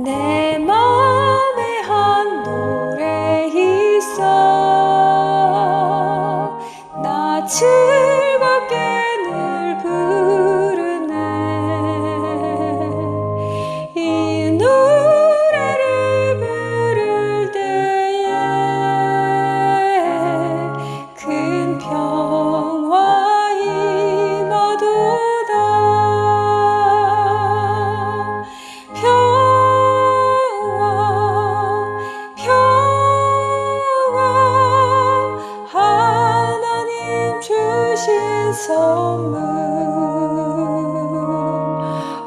내 맘에 한 노래 있어. 나 즐겁게 늘 부르네. 이 노래를 부를 때에 큰 평화 임하도다. 하나님 주신 선물,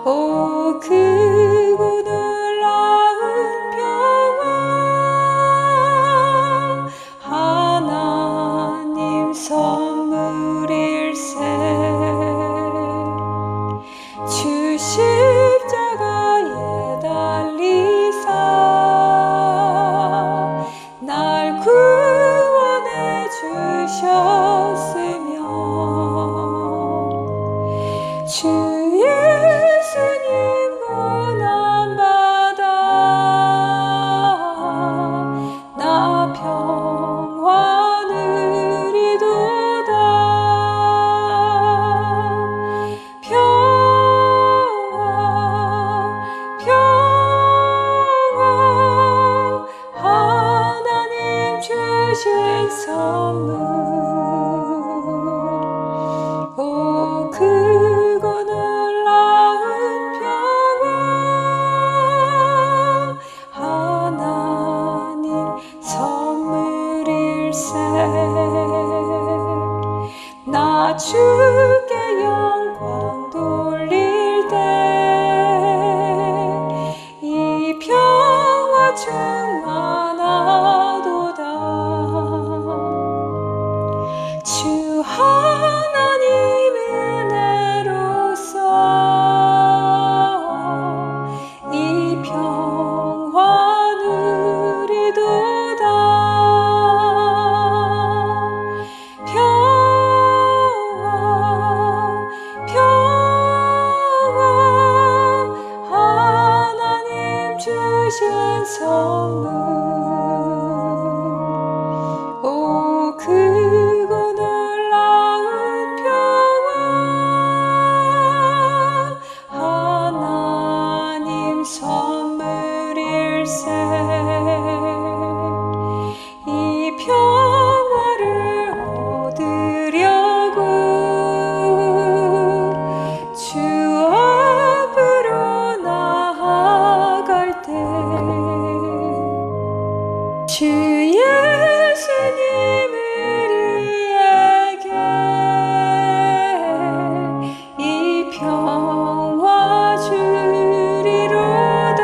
오 크고 놀라운 평화, 하나님 선물일세. 주 십자가에 달리사 날 구원해 주셨으며, 주 예수님 고난받아 나 평화 누리도다. 평화 하나님 주신 선물, 오 크고 놀라운 평화, 하나님 선물일세. 나 주께 영광 돌릴 때 이 평화 충만하도다. 주 하나님 은혜로서 이 평화 누리도다. 평화 하나님 주신 선물, 오 크고 놀라운 평화, 하나님 선물일세. 이 평화를 얻으려고 주 앞으로 나아갈 때 주 예수님 우리에게 이 평화 주리로다.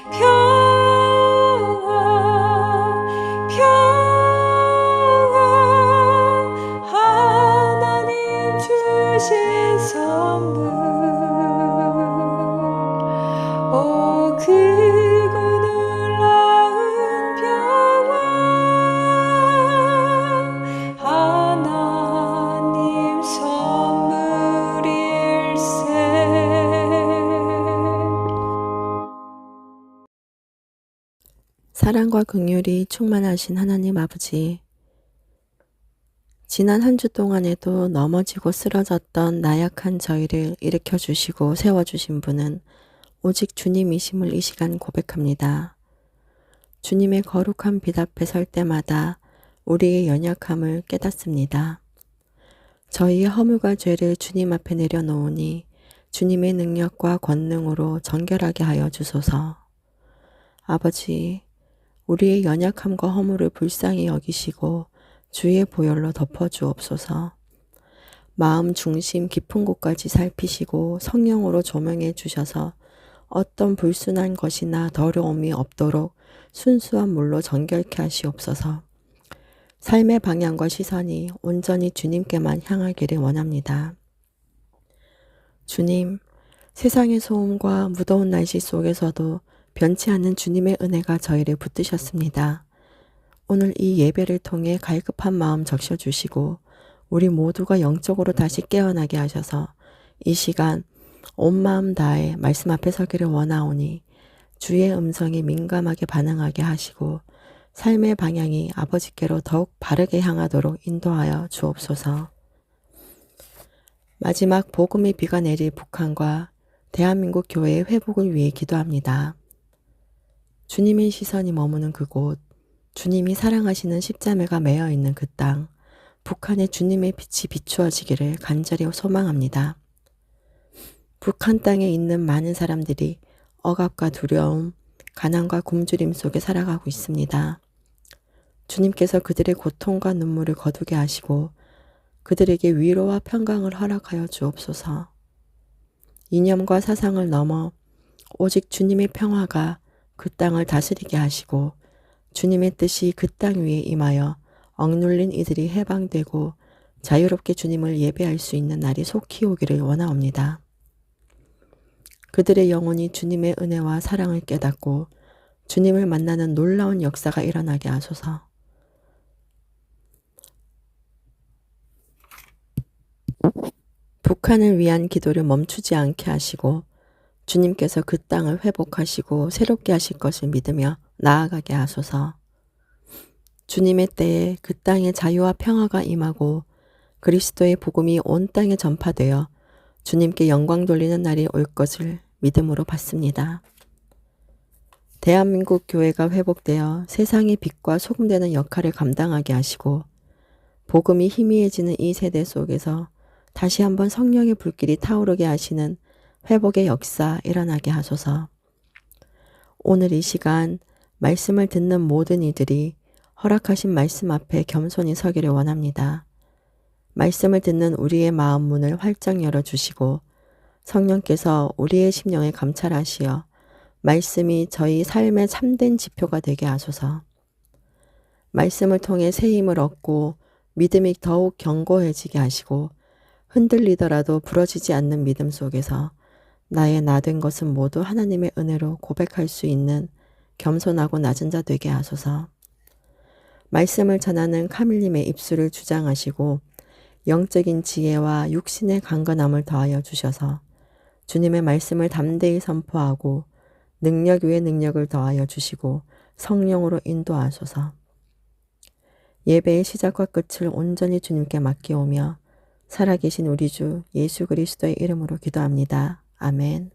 평화 하나님 주신 선물, 오 크고 놀라운 평화, 하나님 선물일세. 사랑과 긍휼이 충만하신 하나님 아버지, 지난 한 주 동안에도 넘어지고 쓰러졌던 나약한 저희를 일으켜 주시고 세워주신 분은 오직 주님이심을 이 시간 고백합니다. 주님의 거룩한 빛 앞에 설 때마다 우리의 연약함을 깨닫습니다. 저희의 허물과 죄를 주님 앞에 내려놓으니 주님의 능력과 권능으로 정결하게 하여 주소서. 아버지, 우리의 연약함과 허물을 불쌍히 여기시고 주의 보혈로 덮어주옵소서. 마음 중심 깊은 곳까지 살피시고 성령으로 조명해 주셔서 어떤 불순한 것이나 더러움이 없도록 순수한 물로 정결케 하시옵소서. 삶의 방향과 시선이 온전히 주님께만 향하기를 원합니다. 주님, 세상의 소음과 무더운 날씨 속에서도 변치 않는 주님의 은혜가 저희를 붙드셨습니다. 오늘 이 예배를 통해 갈급한 마음 적셔주시고 우리 모두가 영적으로 다시 깨어나게 하셔서 이 시간 온 마음 다해 말씀 앞에 서기를 원하오니 주의 음성에 민감하게 반응하게 하시고 삶의 방향이 아버지께로 더욱 바르게 향하도록 인도하여 주옵소서. 마지막 복음의 비가 내릴 북한과 대한민국 교회의 회복을 위해 기도합니다. 주님의 시선이 머무는 그곳, 주님이 사랑하시는 십자매가 매여 있는 그 땅, 북한에 주님의 빛이 비추어지기를 간절히 소망합니다. 북한 땅에 있는 많은 사람들이 억압과 두려움, 가난과 굶주림 속에 살아가고 있습니다. 주님께서 그들의 고통과 눈물을 거두게 하시고 그들에게 위로와 평강을 허락하여 주옵소서. 이념과 사상을 넘어 오직 주님의 평화가 그 땅을 다스리게 하시고 주님의 뜻이 그 땅 위에 임하여 억눌린 이들이 해방되고 자유롭게 주님을 예배할 수 있는 날이 속히 오기를 원하옵니다. 그들의 영혼이 주님의 은혜와 사랑을 깨닫고 주님을 만나는 놀라운 역사가 일어나게 하소서. 북한을 위한 기도를 멈추지 않게 하시고 주님께서 그 땅을 회복하시고 새롭게 하실 것을 믿으며 나아가게 하소서. 주님의 때에 그 땅에 자유와 평화가 임하고 그리스도의 복음이 온 땅에 전파되어 주님께 영광 돌리는 날이 올 것을 믿음으로 받습니다. 대한민국 교회가 회복되어 세상의 빛과 소금 되는 역할을 감당하게 하시고 복음이 희미해지는 이 세대 속에서 다시 한번 성령의 불길이 타오르게 하시는 회복의 역사 일어나게 하소서. 오늘 이 시간 말씀을 듣는 모든 이들이 허락하신 말씀 앞에 겸손히 서기를 원합니다. 말씀을 듣는 우리의 마음 문을 활짝 열어주시고 성령께서 우리의 심령에 감찰하시어 말씀이 저희 삶의 참된 지표가 되게 하소서. 말씀을 통해 새 힘을 얻고 믿음이 더욱 견고해지게 하시고 흔들리더라도 부러지지 않는 믿음 속에서 나의 나 된 것은 모두 하나님의 은혜로 고백할 수 있는 겸손하고 낮은 자 되게 하소서. 말씀을 전하는 카밀님의 입술을 주장하시고 영적인 지혜와 육신의 강건함을 더하여 주셔서 주님의 말씀을 담대히 선포하고 능력 위에 능력을 더하여 주시고 성령으로 인도하소서. 예배의 시작과 끝을 온전히 주님께 맡기오며 살아계신 우리 주 예수 그리스도의 이름으로 기도합니다. 아멘.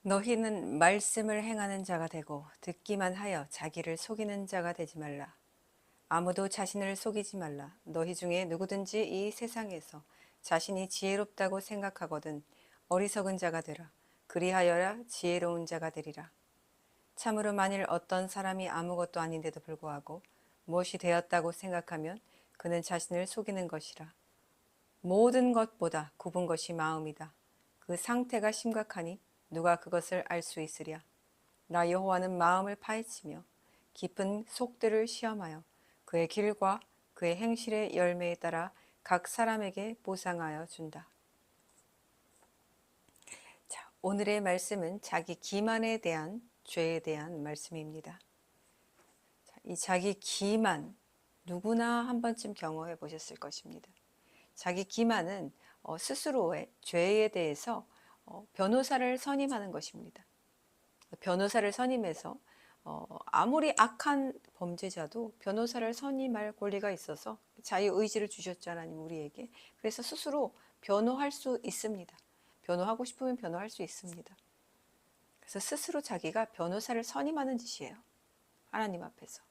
너희는 말씀을 행하는 자가 되고 듣기만 하여 자기를 속이는 자가 되지 말라. 아무도 자신을 속이지 말라. 너희 중에 누구든지 이 세상에서 자신이 지혜롭다고 생각하거든 어리석은 자가 되라. 그리하여야 지혜로운 자가 되리라. 참으로 만일 어떤 사람이 아무것도 아닌데도 불구하고 무엇이 되었다고 생각하면 그는 자신을 속이는 것이라. 모든 것보다 굽은 것이 마음이다. 그 상태가 심각하니 누가 그것을 알 수 있으랴. 나 여호와는 마음을 파헤치며 깊은 속들을 시험하여 그의 길과 그의 행실의 열매에 따라 각 사람에게 보상하여 준다. 자, 오늘의 말씀은 자기 기만에 대한 죄에 대한 말씀입니다. 자, 이 자기 기만 누구나 한 번쯤 경험해 보셨을 것입니다. 자기 기만은 스스로의 죄에 대해서 변호사를 선임하는 것입니다. 변호사를 선임해서 아무리 악한 범죄자도 변호사를 선임할 권리가 있어서 자유의지를 주셨죠, 하나님 우리에게. 그래서 스스로 변호할 수 있습니다. 변호하고 싶으면 변호할 수 있습니다. 그래서 스스로 자기가 변호사를 선임하는 짓이에요. 하나님 앞에서.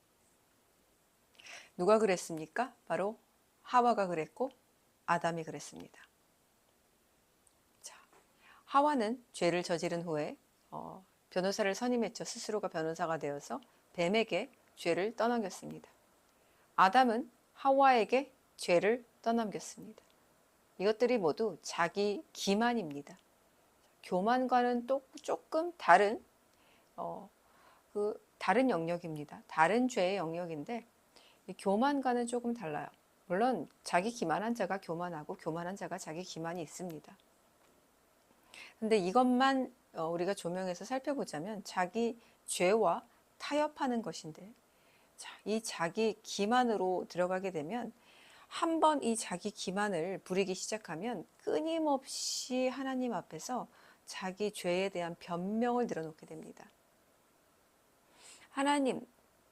누가 그랬습니까? 바로 하와가 그랬고 아담이 그랬습니다. 자, 하와는 죄를 저지른 후에 변호사를 선임했죠. 스스로가 변호사가 되어서 뱀에게 죄를 떠넘겼습니다. 아담은 하와에게 죄를 떠넘겼습니다. 이것들이 모두 자기 기만입니다. 교만과는 또 조금 다른 다른 영역입니다. 다른 죄의 영역인데 이 교만과는 조금 달라요. 물론 자기 기만한 자가 교만하고 교만한 자가 자기 기만이 있습니다. 근데 이것만 우리가 조명해서 살펴보자면 자기 죄와 타협하는 것인데, 자, 이 자기 기만으로 들어가게 되면 한번 이 자기 기만을 부리기 시작하면 끊임없이 하나님 앞에서 자기 죄에 대한 변명을 늘어놓게 됩니다. 하나님,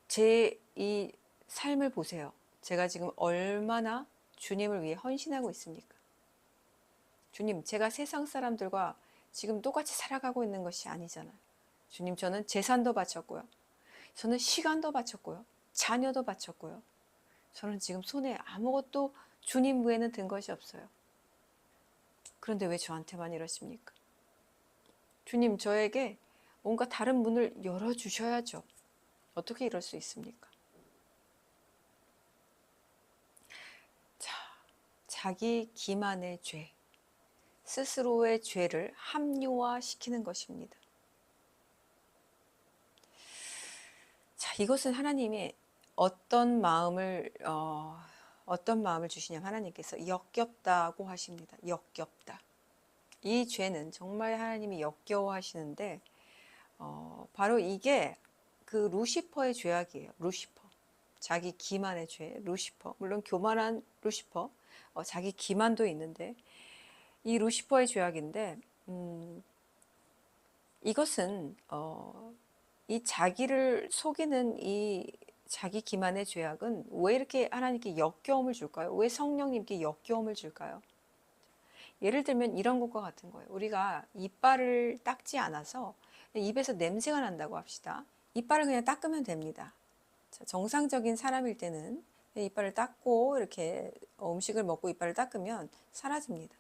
제 이 삶을 보세요. 제가 지금 얼마나 주님을 위해 헌신하고 있습니까? 주님, 제가 세상 사람들과 지금 똑같이 살아가고 있는 것이 아니잖아요. 주님, 저는 재산도 바쳤고요. 저는 시간도 바쳤고요. 자녀도 바쳤고요. 저는 지금 손에 아무것도 주님 외에는 든 것이 없어요. 그런데 왜 저한테만 이러십니까? 주님, 저에게 뭔가 다른 문을 열어주셔야죠. 어떻게 이럴 수 있습니까? 자, 자기 기만의 죄, 스스로의 죄를 합리화시키는 것입니다. 자, 이것은 하나님이 어떤 마음을 주시냐면 하나님께서 역겹다고 하십니다. 역겹다. 이 죄는 정말 하나님이 역겨워하시는데 바로 이게 그 루시퍼의 죄악이에요. 루시퍼. 자기 기만의 죄, 루시퍼. 물론 교만한 루시퍼, 자기 기만도 있는데 이 루시퍼의 죄악인데 이것은 이 자기를 속이는 이 자기 기만의 죄악은 왜 이렇게 하나님께 역겨움을 줄까요? 왜 성령님께 역겨움을 줄까요? 예를 들면 이런 것과 같은 거예요. 우리가 이빨을 닦지 않아서 입에서 냄새가 난다고 합시다. 이빨을 그냥 닦으면 됩니다. 정상적인 사람일 때는 이빨을 닦고 이렇게 음식을 먹고 이빨을 닦으면 사라집니다.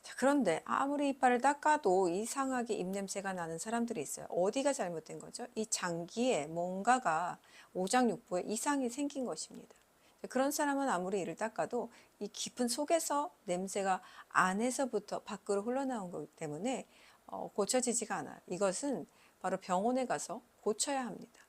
자, 그런데 아무리 이빨을 닦아도 이상하게 입냄새가 나는 사람들이 있어요. 어디가 잘못된 거죠? 이 장기에 뭔가가 오장육부에 이상이 생긴 것입니다. 그런 사람은 아무리 이를 닦아도 이 깊은 속에서 냄새가 안에서부터 밖으로 흘러나온 거기 때문에 고쳐지지가 않아요. 이것은 바로 병원에 가서 고쳐야 합니다.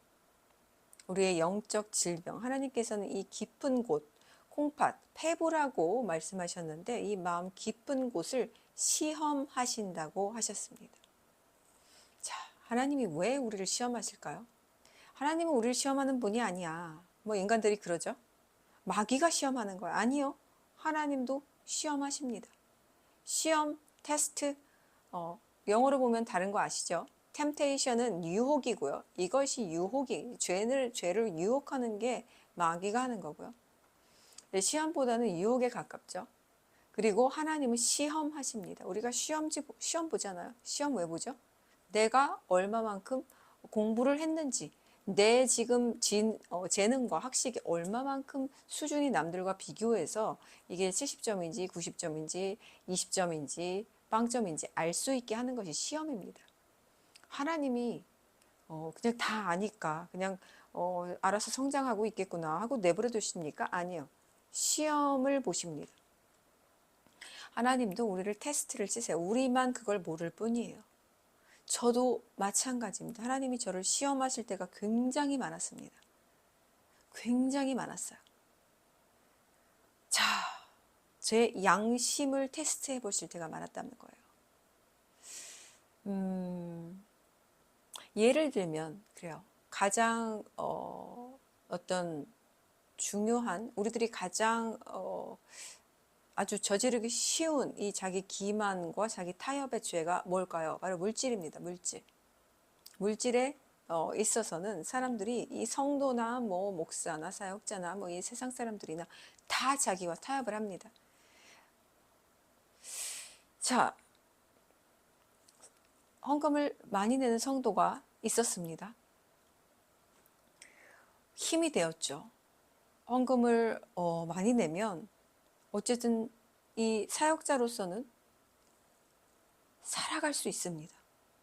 우리의 영적 질병, 하나님께서는 이 깊은 곳, 콩팥, 폐부라고 말씀하셨는데 이 마음 깊은 곳을 시험하신다고 하셨습니다. 자, 하나님이 왜 우리를 시험하실까요? 하나님은 우리를 시험하는 분이 아니야. 뭐 인간들이 그러죠. 마귀가 시험하는 거야. 아니요. 하나님도 시험하십니다. 시험, 테스트, 영어로 보면 다른 거 아시죠? 템테이션은 유혹이고요. 이것이 유혹이, 죄를 유혹하는 게 마귀가 하는 거고요. 시험보다는 유혹에 가깝죠. 그리고 하나님은 시험하십니다. 우리가 시험 보잖아요. 시험 왜 보죠? 내가 얼마만큼 공부를 했는지, 내 지금 재능과 학식이 얼마만큼 수준이 남들과 비교해서 이게 70점인지 90점인지 20점인지 빵점인지 알 수 있게 하는 것이 시험입니다. 하나님이 그냥 다 아니까 그냥 알아서 성장하고 있겠구나 하고 내버려 두십니까? 아니요. 시험을 보십니다. 하나님도 우리를 테스트를 치세요. 우리만 그걸 모를 뿐이에요. 저도 마찬가지입니다. 하나님이 저를 시험하실 때가 굉장히 많았습니다. 굉장히 많았어요. 자, 제 양심을 테스트해 보실 때가 많았다는 거예요. 예를 들면 그래요. 가장 어떤 중요한 우리들이 가장 아주 저지르기 쉬운 이 자기 기만과 자기 타협의 죄가 뭘까요? 바로 물질입니다. 물질에 있어서는 사람들이 이 성도나 뭐 목사나 사역자나 뭐 이 세상 사람들이나 다 자기와 타협을 합니다. 자, 헌금을 많이 내는 성도가 있었습니다. 힘이 되었죠. 헌금을 많이 내면 어쨌든 이 사역자로서는 살아갈 수 있습니다.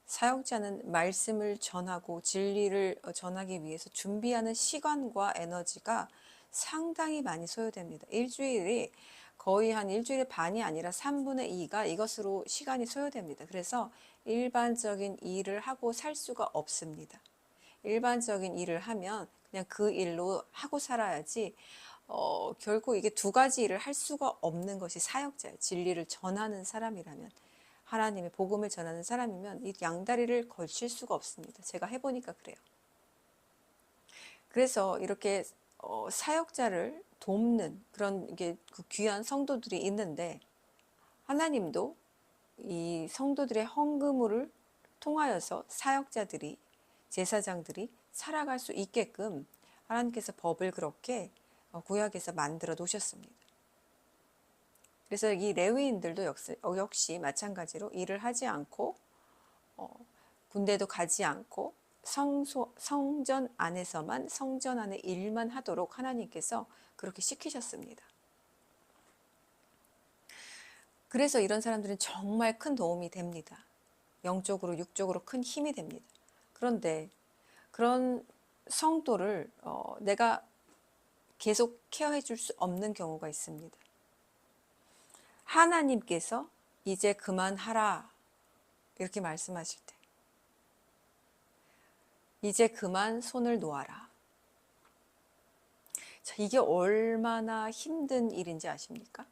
사역자는 말씀을 전하고 진리를 전하기 위해서 준비하는 시간과 에너지가 상당히 많이 소요됩니다. 일주일이 거의 한 일주일의 반이 아니라 3분의 2가 이것으로 시간이 소요됩니다. 그래서 일반적인 일을 하고 살 수가 없습니다. 일반적인 일을 하면 그냥 그 일로 하고 살아야지 결국 이게 두 가지 일을 할 수가 없는 것이 사역자예요. 진리를 전하는 사람이라면, 하나님의 복음을 전하는 사람이면 이 양다리를 걸칠 수가 없습니다. 제가 해보니까 그래요. 그래서 이렇게 사역자를 돕는 그런 게 그 귀한 성도들이 있는데 하나님도 이 성도들의 헌금을 통하여서 사역자들이 제사장들이 살아갈 수 있게끔 하나님께서 법을 그렇게 구약에서 만들어 놓으셨습니다. 그래서 이 레위인들도 역시 마찬가지로 일을 하지 않고 군대도 가지 않고 성전 안에서만 성전 안의 일만 하도록 하나님께서 그렇게 시키셨습니다. 그래서 이런 사람들은 정말 큰 도움이 됩니다. 영적으로 육적으로 큰 힘이 됩니다. 그런데 그런 성도를 내가 계속 케어해 줄 수 없는 경우가 있습니다. 하나님께서 이제 그만하라 이렇게 말씀하실 때 이제 그만 손을 놓아라. 자, 이게 얼마나 힘든 일인지 아십니까?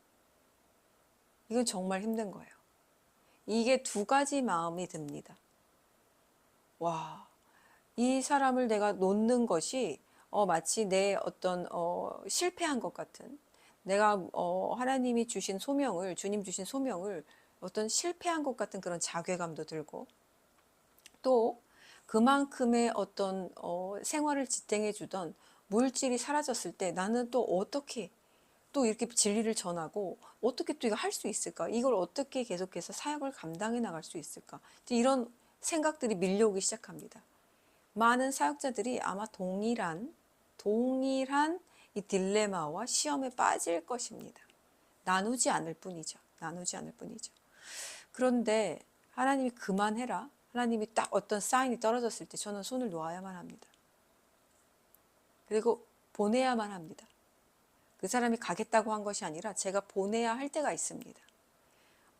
이건 정말 힘든 거예요. 이게 두 가지 마음이 듭니다. 와, 이 사람을 내가 놓는 것이 마치 내 어떤 실패한 것 같은 내가 하나님이 주신 소명을 주님 주신 소명을 어떤 실패한 것 같은 그런 자괴감도 들고 또 그만큼의 어떤 생활을 지탱해 주던 물질이 사라졌을 때 나는 또 어떻게 또 이렇게 진리를 전하고 어떻게 또 이거 할 수 있을까? 이걸 어떻게 계속해서 사역을 감당해 나갈 수 있을까? 이런 생각들이 밀려오기 시작합니다. 많은 사역자들이 아마 동일한 이 딜레마와 시험에 빠질 것입니다. 나누지 않을 뿐이죠. 나누지 않을 뿐이죠. 그런데 하나님이 그만해라. 하나님이 딱 어떤 사인이 떨어졌을 때 저는 손을 놓아야만 합니다. 그리고 보내야만 합니다. 그 사람이 가겠다고 한 것이 아니라 제가 보내야 할 때가 있습니다.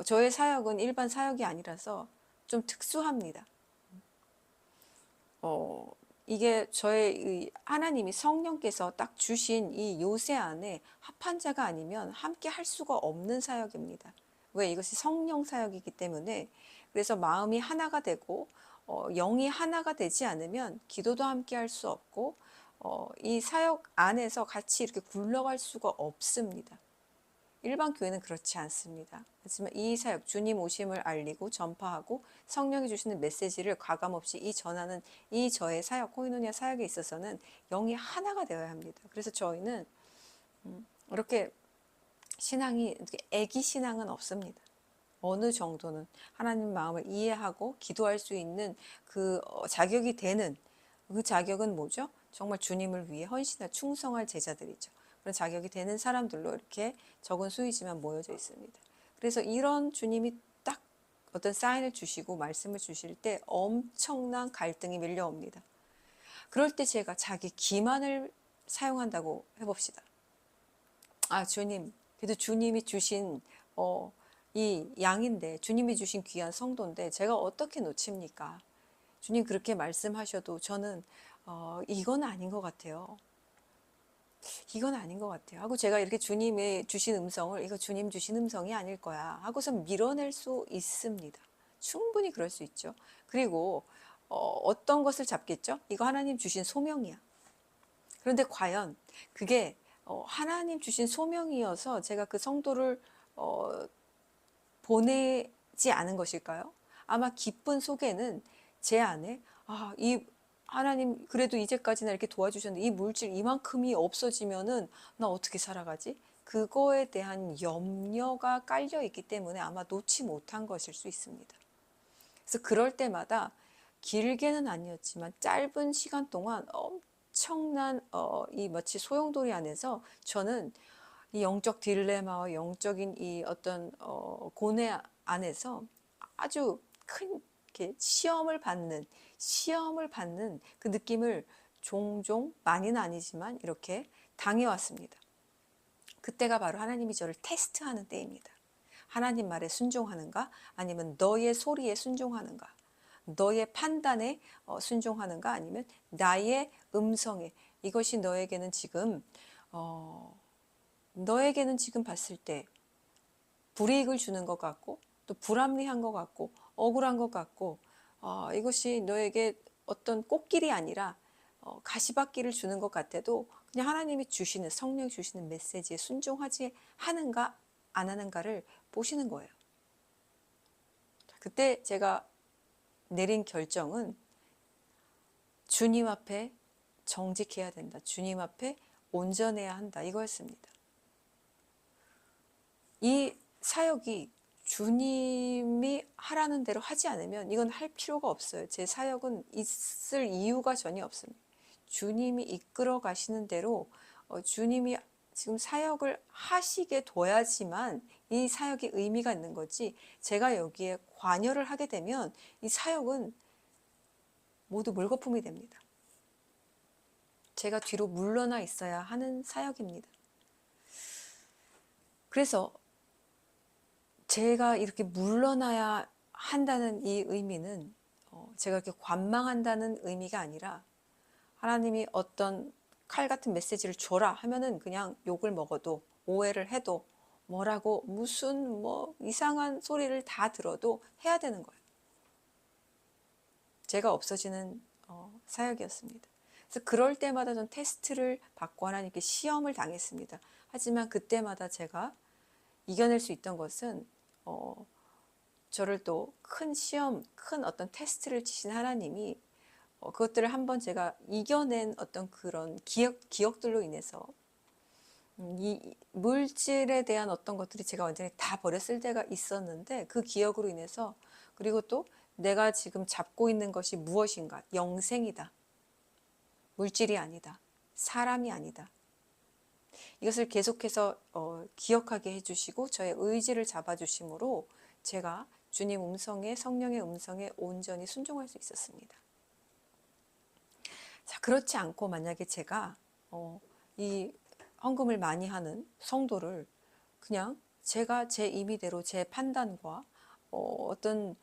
저의 사역은 일반 사역이 아니라서 좀 특수합니다. 이게 저의 하나님이 성령께서 딱 주신 이 요새 안에 합한 자가 아니면 함께 할 수가 없는 사역입니다. 왜? 이것이 성령 사역이기 때문에. 그래서 마음이 하나가 되고 영이 하나가 되지 않으면 기도도 함께 할 수 없고 이 사역 안에서 같이 이렇게 굴러갈 수가 없습니다. 일반 교회는 그렇지 않습니다. 하지만 이 사역, 주님 오심을 알리고 전파하고 성령이 주시는 메시지를 과감없이 전하는 이 저의 사역, 코이노니아 사역에 있어서는 영이 하나가 되어야 합니다. 그래서 저희는 이렇게 신앙이 이렇게 애기 신앙은 없습니다. 어느 정도는 하나님 마음을 이해하고 기도할 수 있는 그 자격이 되는 그 자격은 뭐죠? 정말 주님을 위해 헌신할 충성할 제자들이죠. 그런 자격이 되는 사람들로 이렇게 적은 수이지만 모여져 있습니다. 그래서 이런 주님이 딱 어떤 사인을 주시고 말씀을 주실 때 엄청난 갈등이 밀려옵니다. 그럴 때 제가 자기 기만을 사용한다고 해봅시다. 아, 주님, 그래도 주님이 주신 이 양인데 주님이 주신 귀한 성도인데 제가 어떻게 놓칩니까? 주님 그렇게 말씀하셔도 저는 이건 아닌 것 같아요. 이건 아닌 것 같아요. 하고 제가 이렇게 주님의 주신 음성을 이거 주님 주신 음성이 아닐 거야 하고서 밀어낼 수 있습니다. 충분히 그럴 수 있죠. 그리고 어떤 것을 잡겠죠? 이거 하나님 주신 소명이야. 그런데 과연 그게 하나님 주신 소명이어서 제가 그 성도를 보내지 않은 것일까요? 아마 기쁜 속에는 제 안에 이 하나님 그래도 이제까지나 이렇게 도와주셨는데 이 물질 이만큼이 없어지면은 나 어떻게 살아가지? 그거에 대한 염려가 깔려 있기 때문에 아마 놓지 못한 것일 수 있습니다. 그래서 그럴 때마다 길게는 아니었지만 짧은 시간 동안 엄청난 이 마치 소용돌이 안에서 저는 이 영적 딜레마와 영적인 이 어떤 고뇌 안에서 아주 큰 이렇게 시험을 받는 그 느낌을 종종 많이는 아니지만 이렇게 당해왔습니다. 그때가 바로 하나님이 저를 테스트하는 때입니다. 하나님 말에 순종하는가 아니면 너의 소리에 순종하는가 너의 판단에 순종하는가 아니면 나의 음성에 이것이 너에게는 지금 봤을 때 불이익을 주는 것 같고 또 불합리한 것 같고 억울한 것 같고 이것이 너에게 어떤 꽃길이 아니라 가시밭길을 주는 것 같아도 그냥 하나님이 주시는, 성령 주시는 메시지에 순종하지 하는가 안 하는가를 보시는 거예요. 그때 제가 내린 결정은 주님 앞에 정직해야 된다. 주님 앞에 온전해야 한다. 이거였습니다. 이 사역이 주님이 하라는 대로 하지 않으면 이건 할 필요가 없어요. 제 사역은 있을 이유가 전혀 없습니다. 주님이 이끌어 가시는 대로 주님이 지금 사역을 하시게 둬야지만 이 사역이 의미가 있는 거지, 제가 여기에 관여를 하게 되면 이 사역은 모두 물거품이 됩니다. 제가 뒤로 물러나 있어야 하는 사역입니다. 그래서 제가 이렇게 물러나야 한다는 이 의미는 제가 이렇게 관망한다는 의미가 아니라, 하나님이 어떤 칼 같은 메시지를 줘라 하면은 그냥 욕을 먹어도, 오해를 해도, 뭐라고 무슨 이상한 소리를 다 들어도 해야 되는 거예요. 제가 없어지는 사역이었습니다. 그래서 그럴 때마다 전 테스트를 받고 하나님께 시험을 당했습니다. 하지만 그때마다 제가 이겨낼 수 있던 것은 저를 또 큰 시험, 큰 어떤 테스트를 치신 하나님이 그것들을 한번 제가 이겨낸 어떤 그런 기억들로 인해서 이 물질에 대한 어떤 것들이 제가 완전히 다 버렸을 때가 있었는데, 그 기억으로 인해서, 그리고 또 내가 지금 잡고 있는 것이 무엇인가, 영생이다, 물질이 아니다, 사람이 아니다, 이것을 계속해서 기억하게 해주시고 저의 의지를 잡아주심으로 제가 주님 음성에, 성령의 음성에 온전히 순종할 수 있었습니다. 자, 그렇지 않고 만약에 제가 이 헌금을 많이 하는 성도를 그냥 제가 제 임의대로 제 판단과 어떤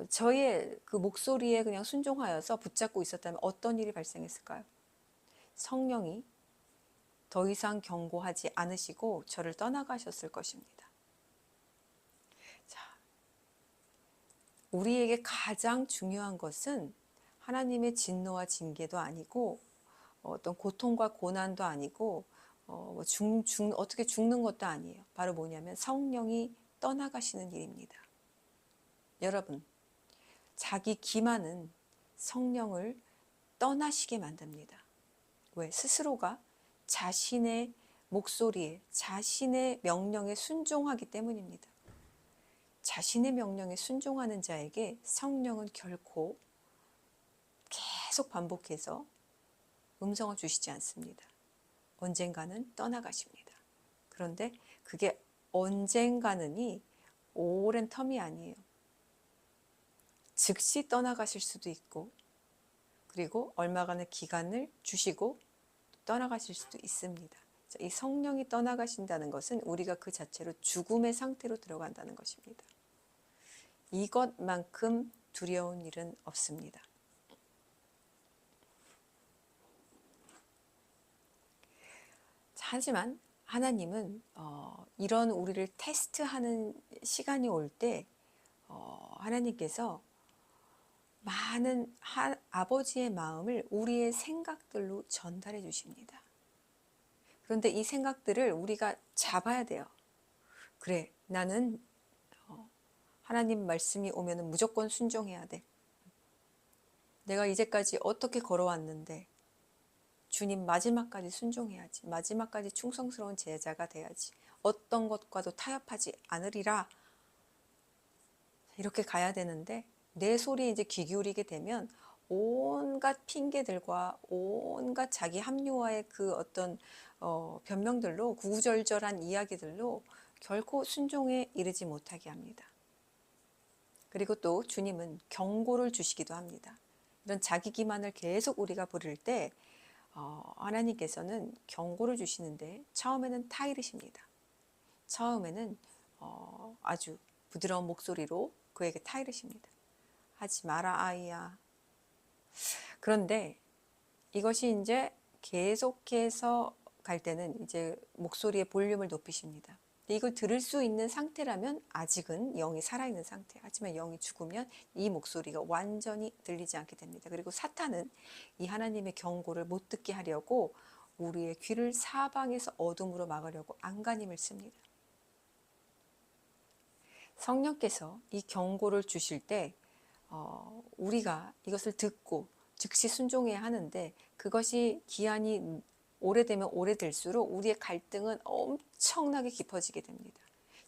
저의 그 목소리에 그냥 순종하여서 붙잡고 있었다면 어떤 일이 발생했을까요? 성령이 더 이상 경고하지 않으시고 저를 떠나가셨을 것입니다. 자, 우리에게 가장 중요한 것은 하나님의 진노와 징계도 아니고 어떤 고통과 고난도 아니고 어떻게 죽는 것도 아니에요. 바로 뭐냐면 성령이 떠나가시는 일입니다. 여러분, 자기 기만은 성령을 떠나시게 만듭니다. 왜? 스스로가 자신의 목소리에, 자신의 명령에 순종하기 때문입니다. 자신의 명령에 순종하는 자에게 성령은 결코 계속 반복해서 음성을 주시지 않습니다. 언젠가는 떠나가십니다. 그런데 그게 언젠가는이 오랜 텀이 아니에요. 즉시 떠나가실 수도 있고, 그리고 얼마간의 기간을 주시고 떠나가실 수도 있습니다. 이 성령이 떠나가신다는 것은 우리가 그 자체로 죽음의 상태로 들어간다는 것입니다. 이것만큼 두려운 일은 없습니다. 하지만 하나님은 이런 우리를 테스트하는 시간이 올 때 하나님께서 많은 아버지의 마음을 우리의 생각들로 전달해 주십니다. 그런데 이 생각들을 우리가 잡아야 돼요. 그래, 나는 하나님 말씀이 오면 무조건 순종해야 돼. 내가 이제까지 어떻게 걸어왔는데 주님 마지막까지 순종해야지. 마지막까지 충성스러운 제자가 돼야지. 어떤 것과도 타협하지 않으리라. 이렇게 가야 되는데, 내 소리에 이제 귀 기울이게 되면 온갖 핑계들과 온갖 자기 합리화의 그 어떤 변명들로, 구구절절한 이야기들로 결코 순종에 이르지 못하게 합니다. 그리고 또 주님은 경고를 주시기도 합니다. 이런 자기 기만을 계속 우리가 부릴 때 하나님께서는 경고를 주시는데, 처음에는 타이르십니다. 처음에는 아주 부드러운 목소리로 그에게 타이르십니다. 하지 마라 아이야. 그런데 이것이 이제 계속해서 갈 때는 이제 목소리의 볼륨을 높이십니다. 이걸 들을 수 있는 상태라면 아직은 영이 살아있는 상태. 하지만 영이 죽으면 이 목소리가 완전히 들리지 않게 됩니다. 그리고 사탄은 이 하나님의 경고를 못 듣게 하려고 우리의 귀를 사방에서 어둠으로 막으려고 안간힘을 씁니다. 성령께서 이 경고를 주실 때 우리가 이것을 듣고 즉시 순종해야 하는데, 그것이 기한이 오래되면 오래될수록 우리의 갈등은 엄청나게 깊어지게 됩니다.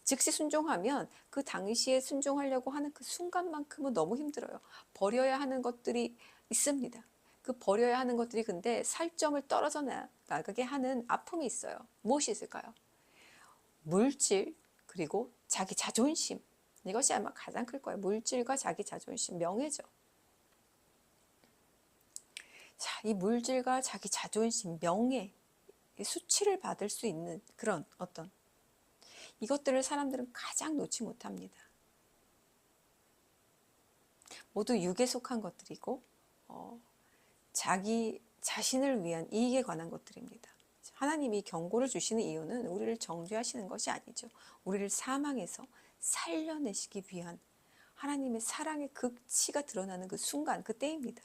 즉시 순종하면 그 당시에 순종하려고 하는 그 순간만큼은 너무 힘들어요. 버려야 하는 것들이 있습니다. 그 버려야 하는 것들이 근데 살점을 떨어져 나가게 하는 아픔이 있어요. 무엇이 있을까요? 물질, 그리고 자기 자존심. 이것이 아마 가장 클 거예요. 물질과 자기 자존심, 명예죠. 자, 이 물질과 자기 자존심, 명예, 수치를 받을 수 있는 그런 어떤 이것들을 사람들은 가장 놓지 못합니다. 모두 육에 속한 것들이고 자기 자신을 위한 이익에 관한 것들입니다. 하나님이 경고를 주시는 이유는 우리를 정죄하시는 것이 아니죠. 우리를 사망에서 살려내시기 위한 하나님의 사랑의 극치가 드러나는 그 순간, 그때입니다.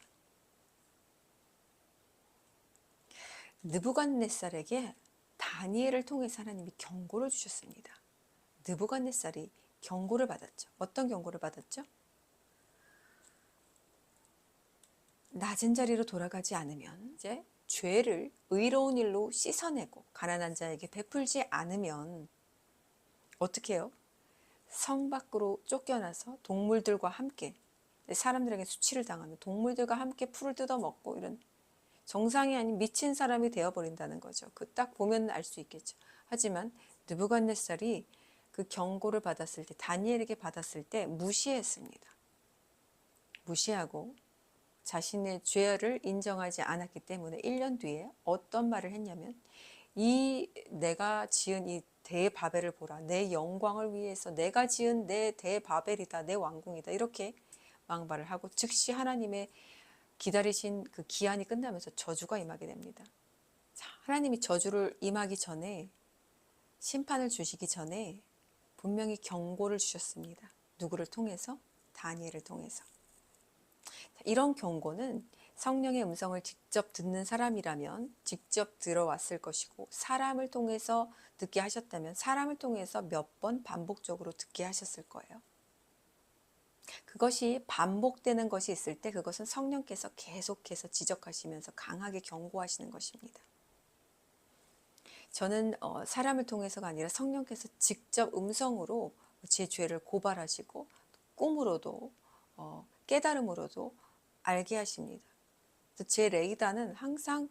느부갓네살에게 다니엘을 통해서 하나님이 경고를 주셨습니다. 느부갓네살이 경고를 받았죠. 어떤 경고를 받았죠? 낮은 자리로 돌아가지 않으면, 이제 죄를 의로운 일로 씻어내고 가난한 자에게 베풀지 않으면 어떻게 해요? 성 밖으로 쫓겨나서 동물들과 함께, 사람들에게 수치를 당하며 동물들과 함께 풀을 뜯어먹고 이런 정상이 아닌 미친 사람이 되어버린다는 거죠. 그 딱 보면 알 수 있겠죠. 하지만 느부갓네살이 그 경고를 받았을 때, 다니엘에게 받았을 때 무시했습니다. 무시하고 자신의 죄를 인정하지 않았기 때문에 1년 뒤에 어떤 말을 했냐면, 이 내가 지은 이 대바벨을 보라. 내 영광을 위해서 내가 지은 내 대바벨이다. 내 왕궁이다. 이렇게 망발을 하고 즉시 하나님의 기다리신 그 기한이 끝나면서 저주가 임하게 됩니다. 자, 하나님이 저주를 임하기 전에, 심판을 주시기 전에 분명히 경고를 주셨습니다. 누구를 통해서? 다니엘을 통해서. 자, 이런 경고는 성령의 음성을 직접 듣는 사람이라면 직접 들어왔을 것이고, 사람을 통해서 듣게 하셨다면 사람을 통해서 몇 번 반복적으로 듣게 하셨을 거예요. 그것이 반복되는 것이 있을 때 그것은 성령께서 계속해서 지적하시면서 강하게 경고하시는 것입니다. 저는 사람을 통해서가 아니라 성령께서 직접 음성으로 제 죄를 고발하시고 꿈으로도 깨달음으로도 알게 하십니다. 제 레이더는 항상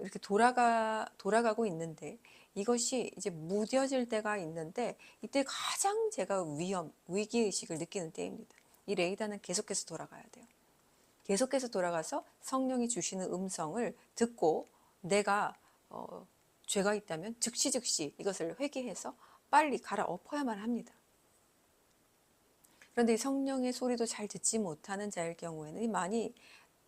이렇게 돌아가고 있는데, 이것이 이제 무뎌질 때가 있는데, 이때 가장 제가 위기의식을 느끼는 때입니다. 이 레이더는 계속해서 돌아가야 돼요. 계속해서 돌아가서 성령이 주시는 음성을 듣고 내가 죄가 있다면 즉시 이것을 회개해서 빨리 갈아엎어야만 합니다. 그런데 성령의 소리도 잘 듣지 못하는 자일 경우에는 많이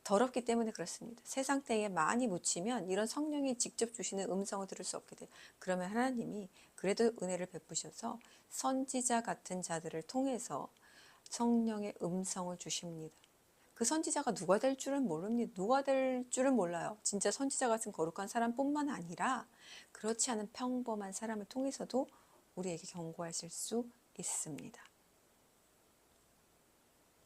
더럽기 때문에 그렇습니다. 세상 때에 많이 묻히면 이런 성령이 직접 주시는 음성을 들을 수 없게 돼요. 그러면 하나님이 그래도 은혜를 베푸셔서 선지자 같은 자들을 통해서 성령의 음성을 주십니다. 그 선지자가 누가 될 줄은 모릅니다. 누가 될 줄은 몰라요. 진짜 선지자 같은 거룩한 사람뿐만 아니라 그렇지 않은 평범한 사람을 통해서도 우리에게 경고하실 수 있습니다.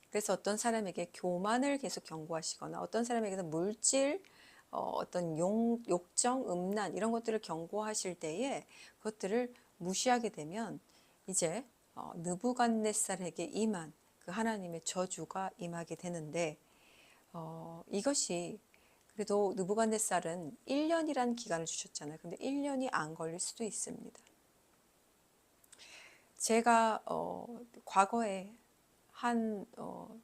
그래서 어떤 사람에게 교만을 계속 경고하시거나, 어떤 사람에게는 물질, 어떤 욕정, 음란 이런 것들을 경고하실 때에 그것들을 무시하게 되면 이제 느부갓네살에게 임한 그 하나님의 저주가 임하게 되는데, 이것이 그래도 느부갓네살은 1년이라는 기간을 주셨잖아요. 근데 1년이 안 걸릴 수도 있습니다. 제가 과거에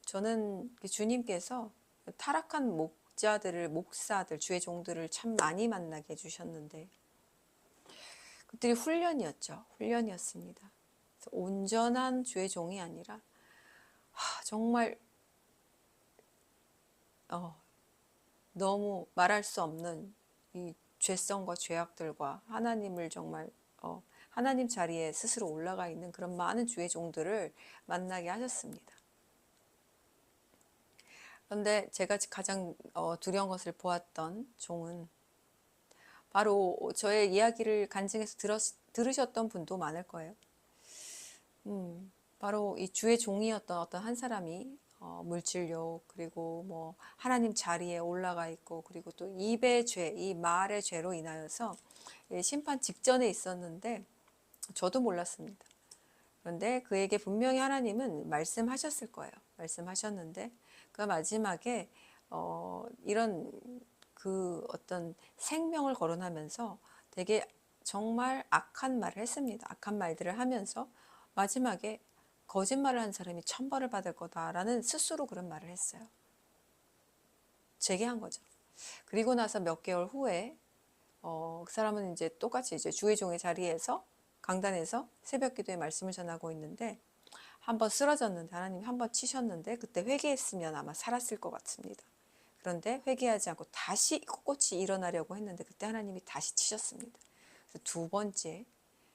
저는 주님께서 타락한 목사들, 주의 종들을 참 많이 만나게 해주셨는데, 그들이 훈련이었습니다. 온전한 주의 종이 아니라 정말 너무 말할 수 없는 이 죄성과 죄악들과 하나님을 정말 하나님 자리에 스스로 올라가 있는 그런 많은 주의 종들을 만나게 하셨습니다. 그런데 제가 가장 두려운 것을 보았던 종은 바로 저의 이야기를 간증해서 들으셨던 분도 많을 거예요. 바로 이 주의 종이었던 어떤 한 사람이 물질욕, 그리고 뭐 하나님 자리에 올라가 있고, 그리고 또 입의 죄, 이 말의 죄로 인하여서 심판 직전에 있었는데 저도 몰랐습니다. 그런데 그에게 분명히 하나님은 말씀하셨을 거예요. 말씀하셨는데 그 마지막에 이런 그 어떤 생명을 거론하면서 되게 정말 악한 말을 했습니다. 악한 말들을 하면서 마지막에 거짓말을 한 사람이 천벌을 받을 거다라는 스스로 그런 말을 했어요. 제기한 거죠. 그리고 나서 몇 개월 후에 그 사람은 이제 똑같이 이제 주의 종의 자리에서 강단에서 새벽 기도의 말씀을 전하고 있는데 한번 쓰러졌는데 하나님이 한번 치셨는데 그때 회개했으면 아마 살았을 것 같습니다. 그런데 회개하지 않고 다시 꼿꼿이 일어나려고 했는데 그때 하나님이 다시 치셨습니다. 그래서 두 번째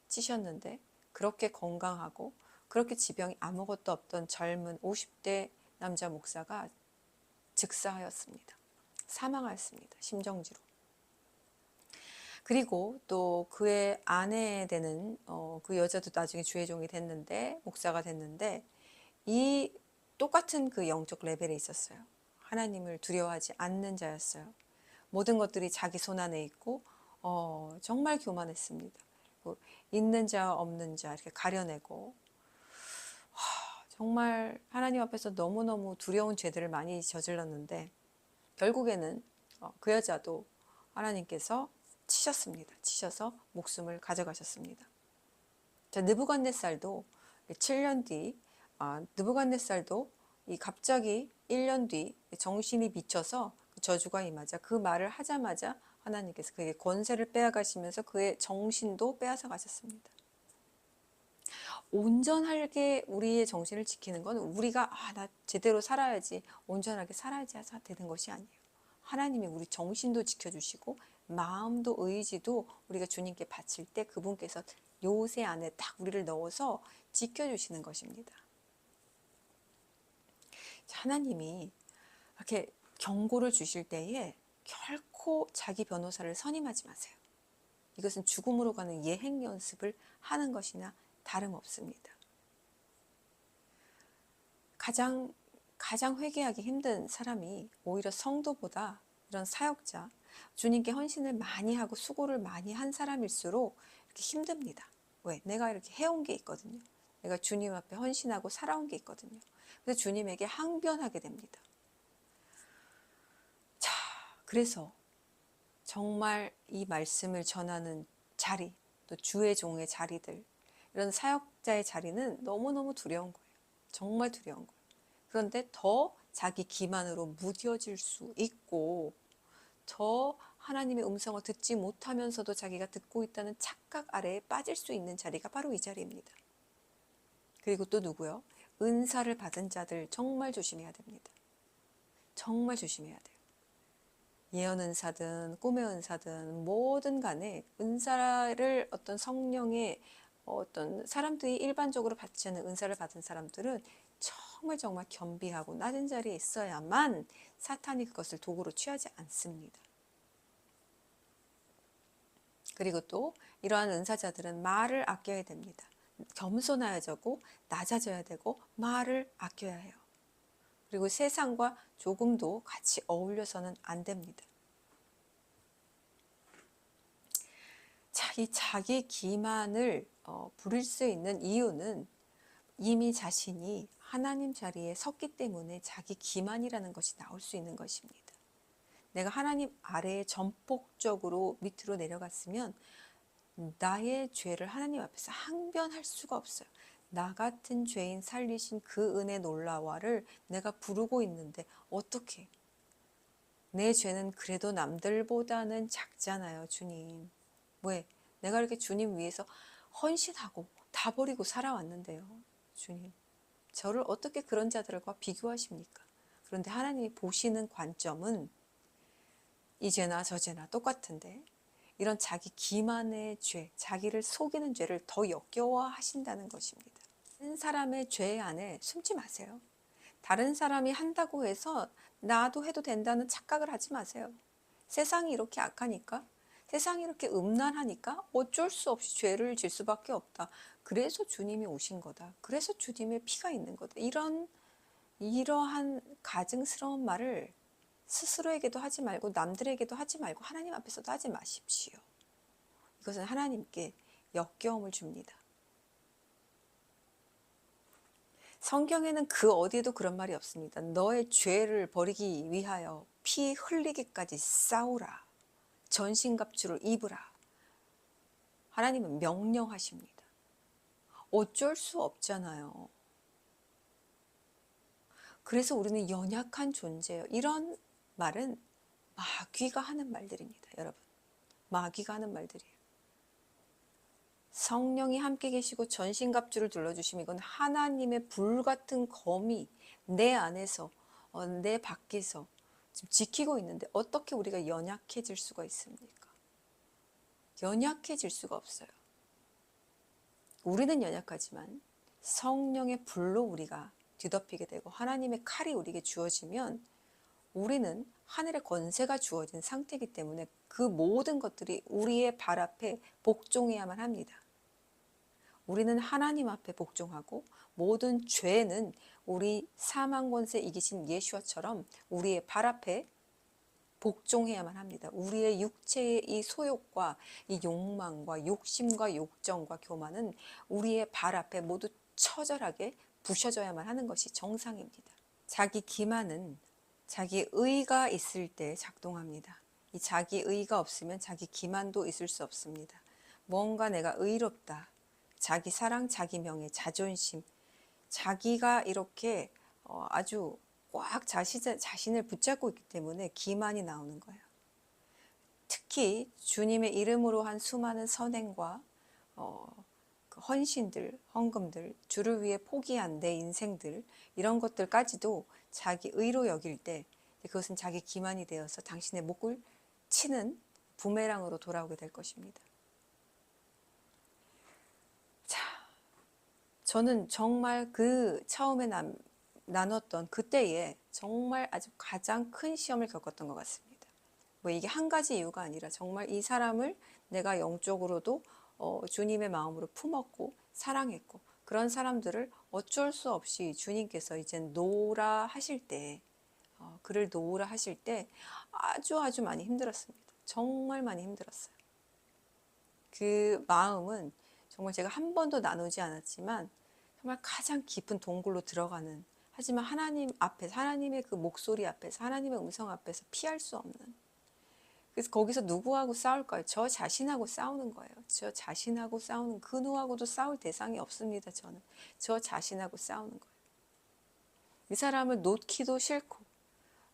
치셨는데 그렇게 건강하고 그렇게 지병이 아무것도 없던 젊은 50대 남자 목사가 즉사하였습니다. 사망하였습니다. 심정지로. 그리고 또 그의 아내 되는 그 여자도 나중에 주의 종이 됐는데 목사가 됐는데 이 똑같은 그 영적 레벨에 있었어요. 하나님을 두려워하지 않는 자였어요. 모든 것들이 자기 손 안에 있고 정말 교만했습니다. 있는 자 없는 자 이렇게 가려내고 정말 하나님 앞에서 너무너무 두려운 죄들을 많이 저질렀는데 결국에는 그 여자도 하나님께서 치셨습니다. 치셔서 목숨을 가져가셨습니다. 자, 느부갓네살도 7년 뒤 느부갓네살도 이 갑자기 1년 뒤 정신이 미쳐서 저주가 임하자 그 말을 하자마자 하나님께서 그에게 권세를 빼앗가시면서 그의 정신도 빼앗아 가셨습니다. 온전하게 우리의 정신을 지키는 건 우리가 나 제대로 살아야지 온전하게 살아야지 해서 되는 것이 아니에요. 하나님이 우리 정신도 지켜주시고 마음도 의지도 우리가 주님께 바칠 때 그분께서 요새 안에 딱 우리를 넣어서 지켜주시는 것입니다. 하나님이 이렇게 경고를 주실 때에 결코 자기 변호사를 선임하지 마세요. 이것은 죽음으로 가는 예행 연습을 하는 것이나 다름없습니다. 가장 회개하기 힘든 사람이 오히려 성도보다 이런 사역자, 주님께 헌신을 많이 하고 수고를 많이 한 사람일수록 이렇게 힘듭니다. 왜? 내가 이렇게 해온 게 있거든요. 내가 주님 앞에 헌신하고 살아온 게 있거든요. 그래서 주님에게 항변하게 됩니다. 자, 그래서 정말 이 말씀을 전하는 자리, 또 주의 종의 자리들, 이런 사역자의 자리는 너무너무 두려운 거예요. 정말 두려운 거예요. 그런데 더 자기 기만으로 무뎌질 수 있고 더 하나님의 음성을 듣지 못하면서도 자기가 듣고 있다는 착각 아래에 빠질 수 있는 자리가 바로 이 자리입니다. 그리고 또 누구요? 은사를 받은 자들 정말 조심해야 됩니다. 정말 조심해야 돼요. 예언 은사든 꿈의 은사든 뭐든 간에 은사를 어떤 성령의 어떤 사람들이 일반적으로 받지 않는 은사를 받은 사람들은 정말 겸비하고 낮은 자리에 있어야만 사탄이 그것을 도구로 취하지 않습니다. 그리고 또 이러한 은사자들은 말을 아껴야 됩니다. 겸손해야 되고 낮아져야 되고 말을 아껴야 해요. 그리고 세상과 조금도 같이 어울려서는 안 됩니다. 자, 이 자기 기만을 부릴 수 있는 이유는 이미 자신이 하나님 자리에 섰기 때문에 자기 기만이라는 것이 나올 수 있는 것입니다. 내가 하나님 아래에 전폭적으로 밑으로 내려갔으면 나의 죄를 하나님 앞에서 항변할 수가 없어요. 나 같은 죄인 살리신 그 은혜 놀라와를 내가 부르고 있는데 어떻게? 내 죄는 그래도 남들보다는 작잖아요, 주님. 왜? 내가 이렇게 주님 위해서 헌신하고 다 버리고 살아왔는데요, 주님. 저를 어떻게 그런 자들과 비교하십니까? 그런데 하나님이 보시는 관점은 이 죄나 저 죄나 똑같은데 이런 자기 기만의 죄, 자기를 속이는 죄를 더 역겨워하신다는 것입니다. 다른 사람의 죄 안에 숨지 마세요. 다른 사람이 한다고 해서 나도 해도 된다는 착각을 하지 마세요. 세상이 이렇게 악하니까, 세상이 이렇게 음란하니까 어쩔 수 없이 죄를 질 수밖에 없다. 그래서 주님이 오신 거다. 그래서 주님의 피가 있는 거다. 이러한 가증스러운 말을 스스로에게도 하지 말고 남들에게도 하지 말고 하나님 앞에서도 하지 마십시오. 이것은 하나님께 역겨움을 줍니다. 성경에는 그 어디에도 그런 말이 없습니다. 너의 죄를 버리기 위하여 피 흘리기까지 싸우라. 전신갑주를 입으라. 하나님은 명령하십니다. 어쩔 수 없잖아요. 그래서 우리는 연약한 존재예요. 이런 말은 마귀가 하는 말들입니다. 여러분. 마귀가 하는 말들이에요. 성령이 함께 계시고 전신갑주를 둘러주시면 이건 하나님의 불같은 검이 내 안에서 내 밖에서 지금 지키고 있는데 어떻게 우리가 연약해질 수가 있습니까? 연약해질 수가 없어요. 우리는 연약하지만 성령의 불로 우리가 뒤덮이게 되고 하나님의 칼이 우리에게 주어지면 우리는 하늘의 권세가 주어진 상태이기 때문에 그 모든 것들이 우리의 발 앞에 복종해야만 합니다. 우리는 하나님 앞에 복종하고 모든 죄는 우리 사망 권세 이기신 예수와처럼 우리의 발 앞에 복종해야만 합니다. 우리의 육체의 이 소욕과 이 욕망과 욕심과 욕정과 교만은 우리의 발 앞에 모두 처절하게 부셔져야만 하는 것이 정상입니다. 자기 기만은 자기 의가 있을 때 작동합니다. 이 자기 의가 없으면 자기 기만도 있을 수 없습니다. 뭔가 내가 의롭다. 자기 사랑, 자기 명예, 자존심, 자기가 이렇게 아주 꽉 자신을 붙잡고 있기 때문에 기만이 나오는 거예요. 특히 주님의 이름으로 한 수많은 선행과 그 헌신들, 헌금들, 주를 위해 포기한 내 인생들 이런 것들까지도 자기 의로 여길 때 그것은 자기 기만이 되어서 당신의 목을 치는 부메랑으로 돌아오게 될 것입니다. 자, 저는 정말 그 처음에 나눴던 그때에 정말 아주 가장 큰 시험을 겪었던 것 같습니다. 뭐 이게 한 가지 이유가 아니라 정말 이 사람을 내가 영적으로도 주님의 마음으로 품었고 사랑했고 그런 사람들을 어쩔 수 없이 주님께서 이제 놓으라 하실 때 그를 놓으라 하실 때 아주 많이 힘들었습니다. 정말 많이 힘들었어요. 그 마음은 정말 제가 한 번도 나누지 않았지만 정말 가장 깊은 동굴로 들어가는 하지만 하나님 앞에서 하나님의 그 목소리 앞에서 하나님의 음성 앞에서 피할 수 없는 그래서 거기서 누구하고 싸울까요? 저 자신하고 싸우는 거예요. 저 자신하고 싸우는 그 누구하고도 싸울 대상이 없습니다. 저는 저 자신하고 싸우는 거예요. 이 사람을 놓기도 싫고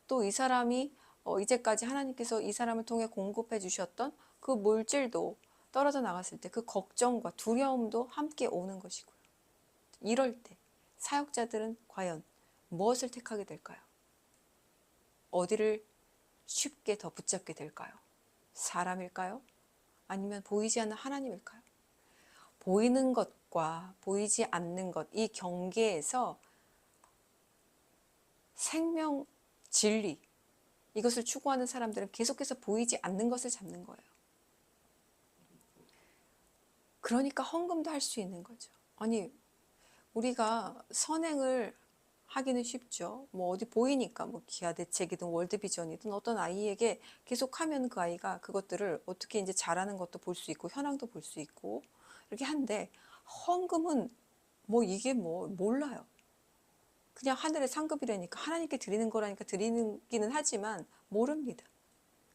또 이 사람이 이제까지 하나님께서 이 사람을 통해 공급해 주셨던 그 물질도 떨어져 나갔을 때 그 걱정과 두려움도 함께 오는 것이고요. 이럴 때 사역자들은 과연 무엇을 택하게 될까요? 어디를 쉽게 더 붙잡게 될까요? 사람일까요? 아니면 보이지 않는 하나님일까요? 보이는 것과 보이지 않는 것, 이 경계에서 생명, 진리, 이것을 추구하는 사람들은 계속해서 보이지 않는 것을 잡는 거예요. 그러니까 헌금도 할 수 있는 거죠. 아니, 우리가 선행을 하기는 쉽죠. 뭐 어디 보이니까 뭐 기아대책이든 월드비전이든 어떤 아이에게 계속하면 그 아이가 그것들을 어떻게 이제 잘하는 것도 볼 수 있고 현황도 볼 수 있고 이렇게 한데 헌금은 뭐 이게 뭐 몰라요. 그냥 하늘의 상급이라니까 하나님께 드리는 거라니까 드리기는 하지만 모릅니다.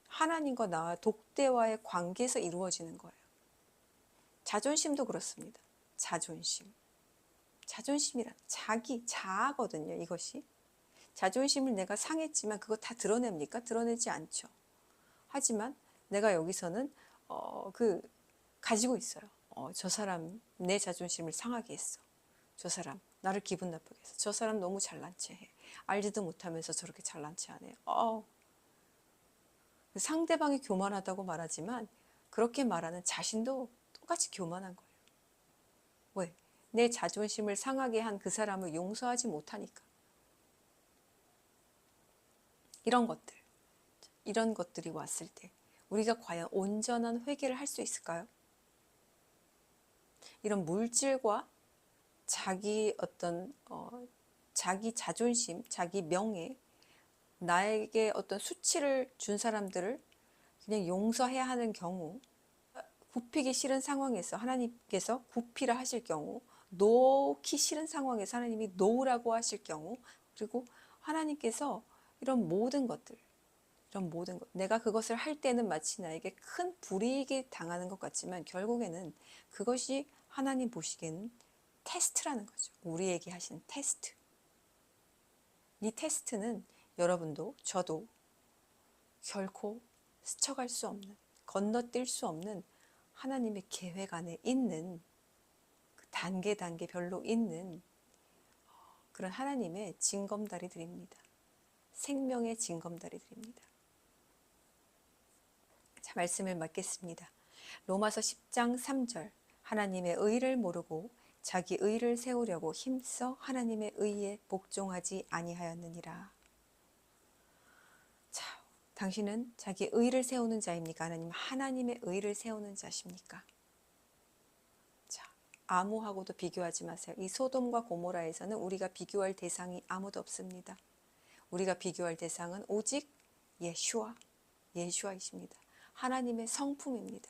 하나님과 나와 독대와의 관계에서 이루어지는 거예요. 자존심도 그렇습니다. 자존심이란 자아거든요. 이것이 자존심을 내가 상했지만 그거 다 드러냅니까? 드러내지 않죠. 하지만 내가 여기서는 가지고 있어요. 저 사람 내 자존심을 상하게 했어. 저 사람 나를 기분 나쁘게 했어. 저 사람 너무 잘난 체해. 알지도 못하면서 저렇게 잘난 체 하네요. 상대방이 교만하다고 말하지만 그렇게 말하는 자신도 똑같이 교만한 거예요. 왜? 내 자존심을 상하게 한 그 사람을 용서하지 못하니까. 이런 것들이 왔을 때 우리가 과연 온전한 회개를 할 수 있을까요? 이런 물질과 자기 자기 자존심, 자기 명예, 나에게 어떤 수치를 준 사람들을 그냥 용서해야 하는 경우, 굽히기 싫은 상황에서 하나님께서 굽히라 하실 경우, 놓기 싫은 상황에서 하나님이 놓으라고 하실 경우, 그리고 하나님께서 이런 모든 것, 내가 그것을 할 때는 마치 나에게 큰 불이익이 당하는 것 같지만 결국에는 그것이 하나님 보시기에는 테스트라는 거죠. 우리에게 하신 테스트. 이 테스트는 여러분도 저도 결코 스쳐갈 수 없는, 건너뛸 수 없는 하나님의 계획 안에 있는 그 단계별로 있는 그런 하나님의 징검다리들입니다. 생명의 징검다리들입니다. 자, 말씀을 맡겠습니다. 로마서 10장 3절. 하나님의 의를 모르고 자기 의를 세우려고 힘써 하나님의 의에 복종하지 아니하였느니라. 자, 당신은 자기 의를 세우는 자입니까? 아니면 하나님의 의를 세우는 자십니까? 자, 아무하고도 비교하지 마세요. 이 소돔과 고모라에서는 우리가 비교할 대상이 아무도 없습니다. 우리가 비교할 대상은 오직 예슈아이십니다. 하나님의 성품입니다.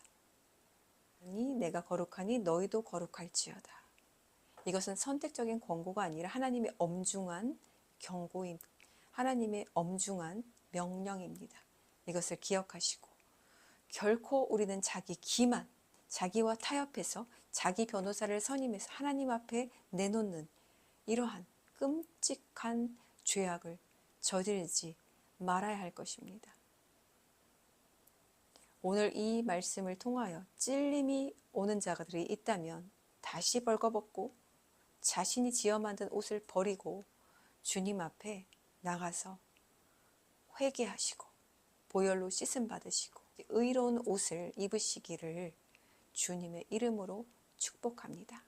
내가 거룩하니 너희도 거룩할지어다. 이것은 선택적인 권고가 아니라 하나님의 엄중한 경고임, 하나님의 엄중한 명령입니다. 이것을 기억하시고 결코 우리는 자기 기만, 자기와 타협해서 자기 변호사를 선임해서 하나님 앞에 내놓는 이러한 끔찍한 죄악을 저지르지 말아야 할 것입니다. 오늘 이 말씀을 통하여 찔림이 오는 자들이 있다면 다시 벌거벗고 자신이 지어 만든 옷을 버리고 주님 앞에 나가서 회개하시고 보혈로 씻음 받으시고 의로운 옷을 입으시기를 주님의 이름으로 축복합니다.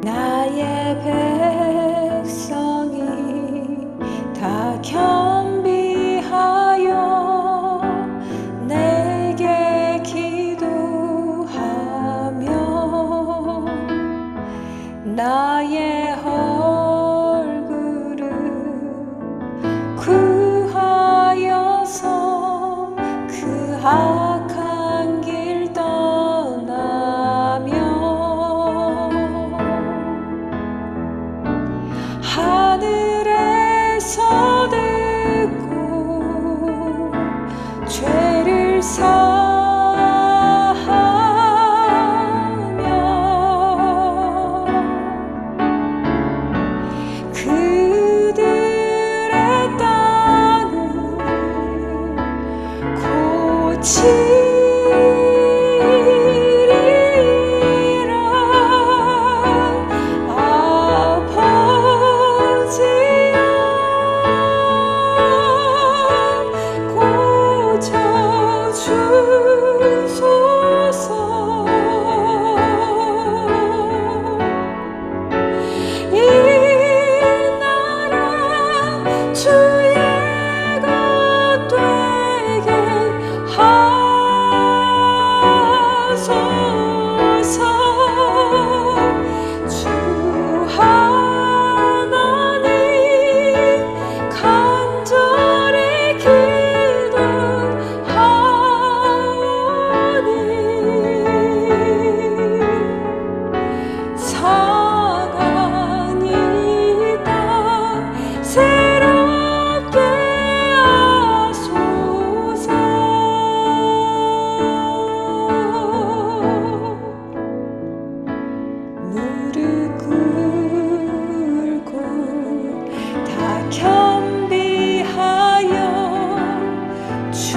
나의 백성이 다 겸비하여 내게 기도하며 나의 얼굴을 구하여서 그 악한 길 떠나며 하늘에서 듣고 죄를 사하며 그들의 땅을 고치리라. 아버지여 고쳐주소서. 이 나라 주의 것 되게 하소서.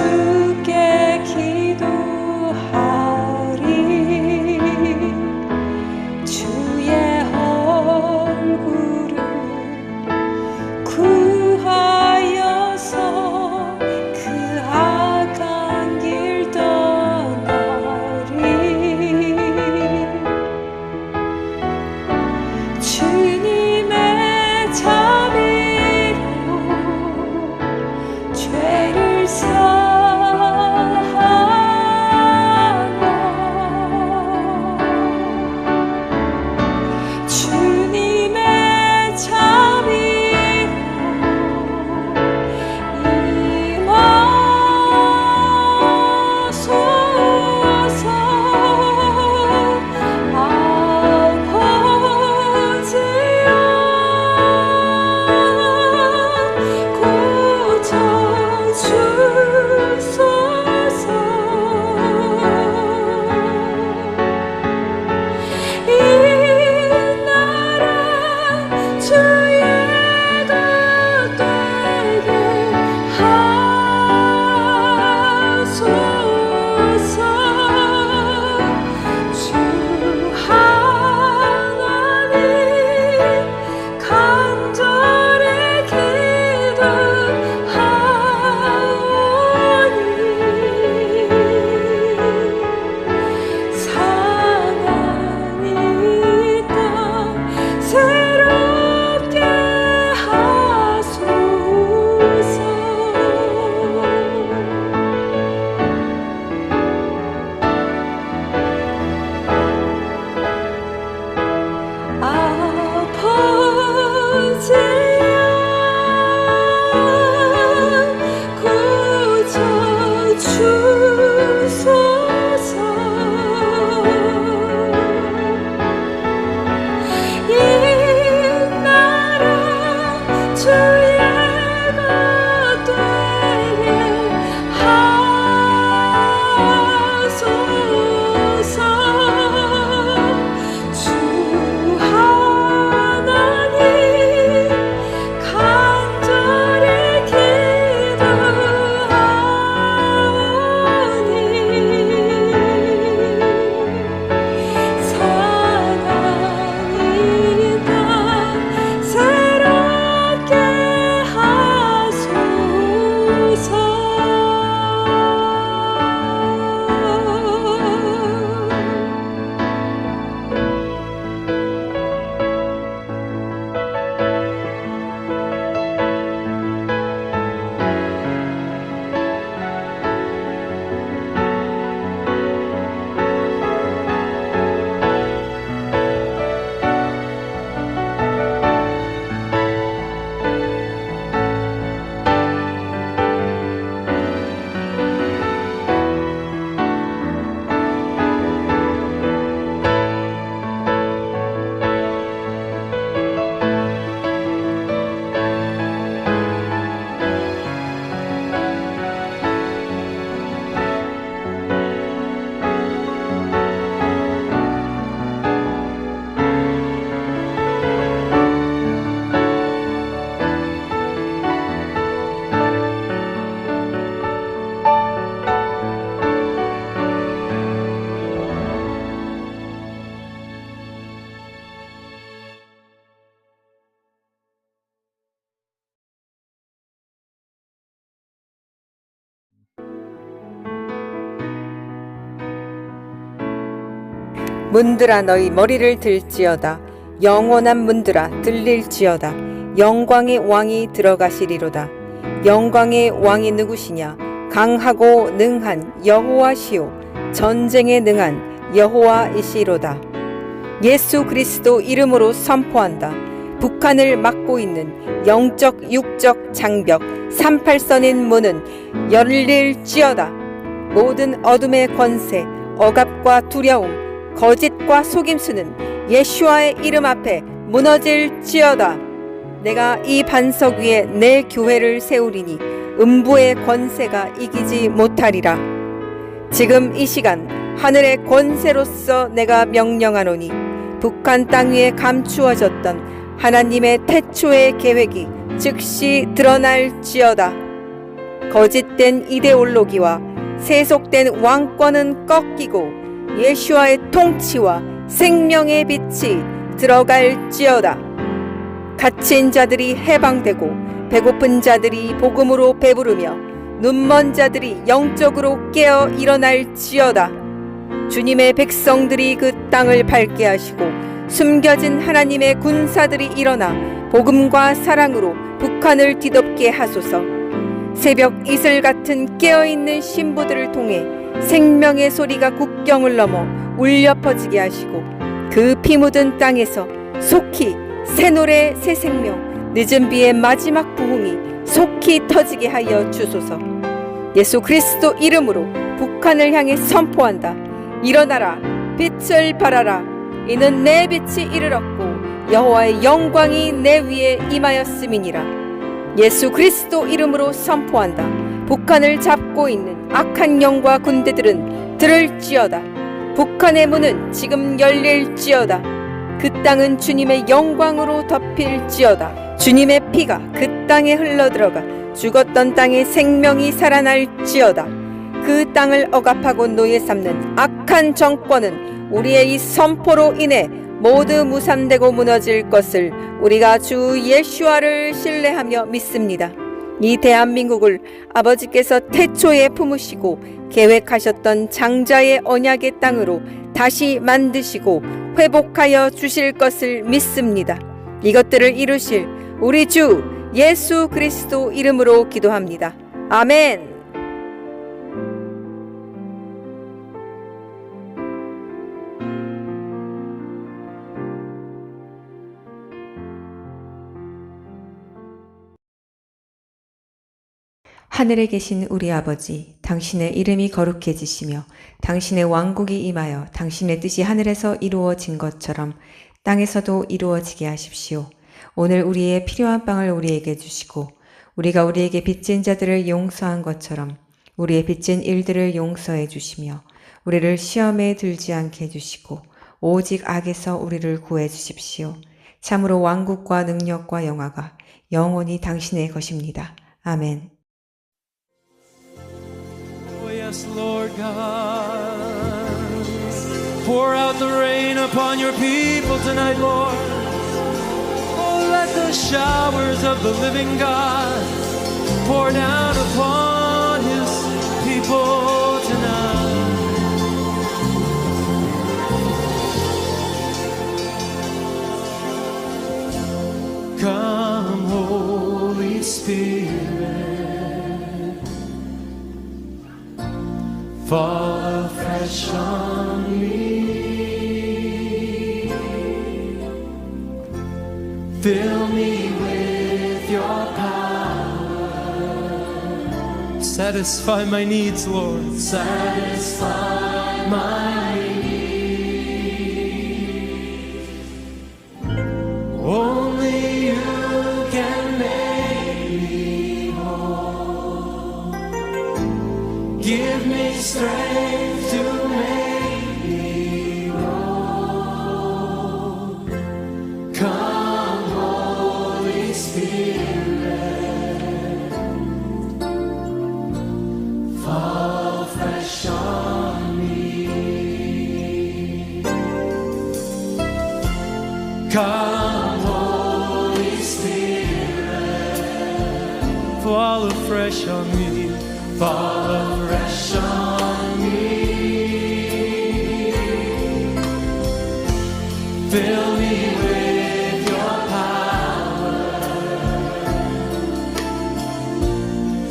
주께 기도하리. 주의 얼굴을 구하여서 그 악한 길 떠나리. 주님의 자비로 죄를 사하며 주님의 자비로 임하소서. 아버지여 고쳐주소서. 이 나라 주의 것 되게 하소서. 주 하나님 간절히 기도하오니 상한 이 땅 새롭게 하소서. 아버지여 고쳐주소서. 이 나라 주의 것 되게 하소서. 주 하나님 간절히 기도하오니 상한 이 땅 새롭게 문들아 너희 머리를 들지어다. 영원한 문들아 들릴지어다. 영광의 왕이 들어가시리로다. 영광의 왕이 누구시냐? 강하고 능한 여호와시요 전쟁에 능한 여호와이시로다. 예수 그리스도 이름으로 선포한다. 북한을 막고 있는 영적 육적 장벽 38선인 문은 열릴지어다. 모든 어둠의 권세, 억압과 두려움, 거짓과 속임수는 예수와의 이름 앞에 무너질지어다. 내가 이 반석 위에 내 교회를 세우리니 음부의 권세가 이기지 못하리라. 지금 이 시간 하늘의 권세로서 내가 명령하노니 북한 땅 위에 감추어졌던 하나님의 태초의 계획이 즉시 드러날지어다. 거짓된 이데올로기와 세속된 왕권은 꺾이고 예수와의 통치와 생명의 빛이 들어갈지어다. 갇힌 자들이 해방되고 배고픈 자들이 복음으로 배부르며 눈먼 자들이 영적으로 깨어 일어날지어다. 주님의 백성들이 그 땅을 밝게 하시고 숨겨진 하나님의 군사들이 일어나 복음과 사랑으로 북한을 뒤덮게 하소서. 새벽 이슬 같은 깨어있는 신부들을 통해 생명의 소리가 국경을 넘어 울려 퍼지게 하시고 그 피 묻은 땅에서 속히 새 노래 새 생명 늦은 비의 마지막 부흥이 속히 터지게 하여 주소서. 예수 그리스도 이름으로 북한을 향해 선포한다. 일어나라, 빛을 발하라. 이는 내 빛이 이르렀고 여호와의 영광이 내 위에 임하였음이니라. 예수 그리스도 이름으로 선포한다. 북한을 잡고 있는 악한 영과 군대들은 들을지어다. 북한의 문은 지금 열릴지어다. 그 땅은 주님의 영광으로 덮일지어다. 주님의 피가 그 땅에 흘러들어가 죽었던 땅에 생명이 살아날지어다. 그 땅을 억압하고 노예 삼는 악한 정권은 우리의 이 선포로 인해 모두 무산되고 무너질 것을 우리가 주 예수와를 신뢰하며 믿습니다. 이 대한민국을 아버지께서 태초에 품으시고 계획하셨던 장자의 언약의 땅으로 다시 만드시고 회복하여 주실 것을 믿습니다. 이것들을 이루실 우리 주 예수 그리스도 이름으로 기도합니다. 아멘. 하늘에 계신 우리 아버지, 당신의 이름이 거룩해지시며 당신의 왕국이 임하여 당신의 뜻이 하늘에서 이루어진 것처럼 땅에서도 이루어지게 하십시오. 오늘 우리의 필요한 빵을 우리에게 주시고 우리가 우리에게 빚진 자들을 용서한 것처럼 우리의 빚진 일들을 용서해 주시며 우리를 시험에 들지 않게 해주시고 오직 악에서 우리를 구해 주십시오. 참으로 왕국과 능력과 영화가 영원히 당신의 것입니다. 아멘. Yes, Lord God, pour out the rain upon your people tonight, Lord. Oh, let the showers of the living God pour down upon his people tonight. Come, Holy Spirit, fall afresh on me. Fill me with your power. Satisfy my needs, Lord. Satisfy my needs. Only you can make me whole. Give me strength to make me whole. Come, Holy Spirit, fall fresh on me. Come, Holy Spirit, fall afresh on me. Fall afresh on me. Fill me with your power.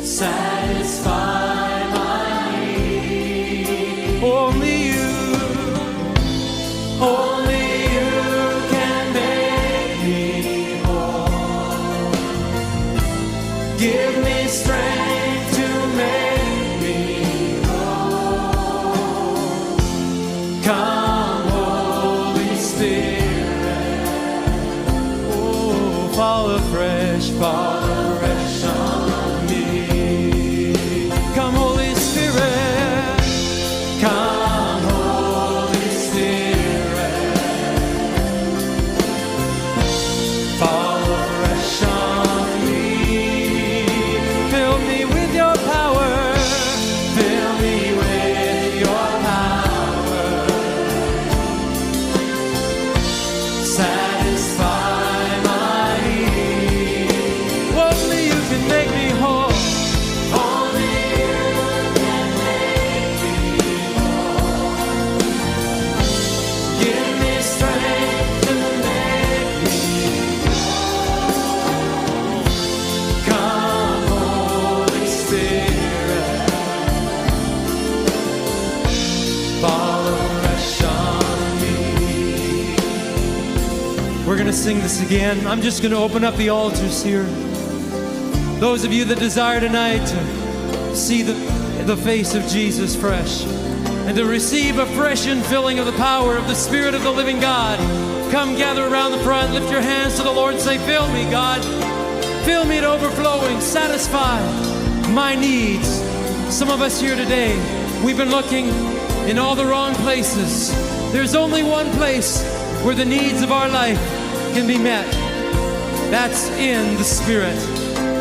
Satisfy my need. Only you can make me whole. Give me strength to make me whole. Come, Holy Spirit, oh, fall afresh on me. Come, Holy Spirit, come, Holy Spirit, fall afresh on me. Fill me with your power. to sing this again. I'm just going to open up the altars here. Those of you that desire tonight to see the face of Jesus fresh and to receive a fresh infilling of the power of the Spirit of the living God, come gather around the front, lift your hands to the Lord and say, fill me, God. Fill me to overflowing, satisfy my needs. Some of us here today, we've been looking in all the wrong places. There's only one place where the needs of our life can be met. That's in the Spirit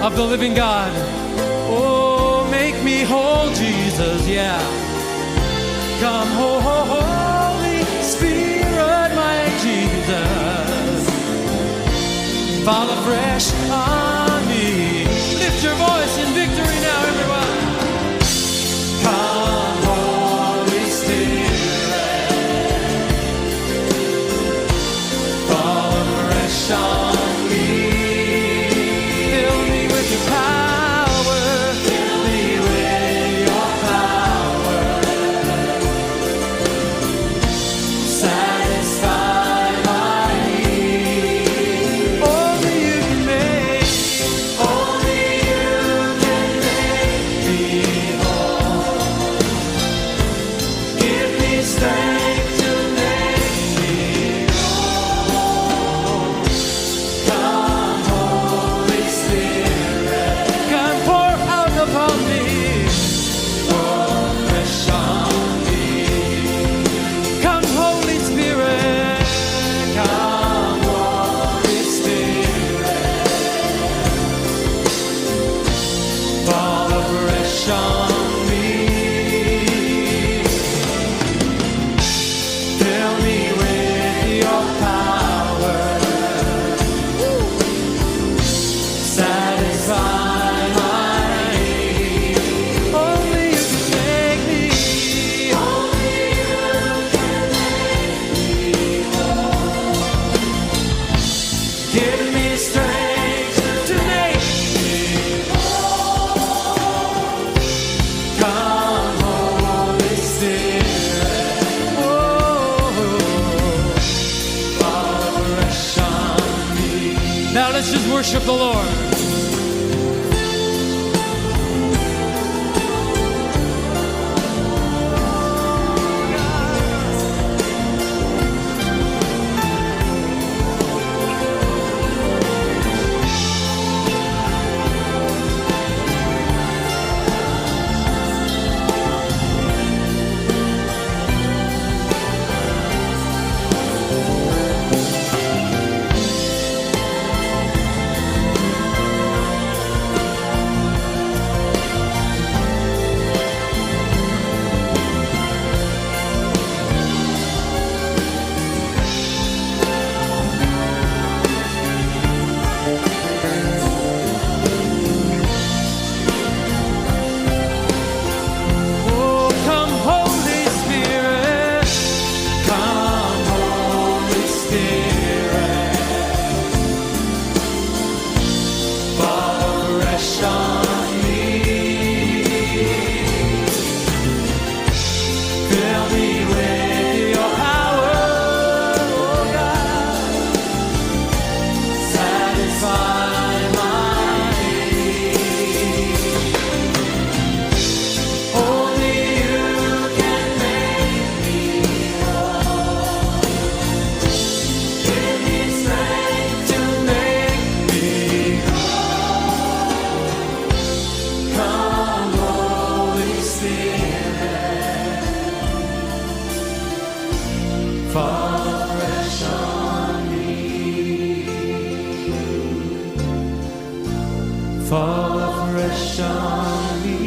of the living God. Oh, make me whole, Jesus, yeah. Come, Holy Spirit, my Jesus. Fall afresh on me. Lift your voice in victory now, everyone. Come, Holy Spirit. Fall afresh on me. Fill me with your power. Fill me with your power. Satisfy my need. Only you can make me whole. Give me strength to make me whole. Come, Holy Spirit. Come, pour out upon me. Pour fresh on me. Come, Holy Spirit. Come, Holy Spirit. Fall afresh on me. Fill me with your power. Satisfy my need. Only you can make me. Only you can make me whole. Give me strength to make me whole. Come, Holy Spirit. Oh, fall fresh on me. Now let's just worship the Lord. Oh, come, Holy Spirit. Come, Holy Spirit. Fall fresh on me. Fill me with your power, oh God. Satisfy my need. Only you can make me whole. Give me strength to make me whole. Come, Holy Spirit. Fall fresh on me. Fall fresh on me.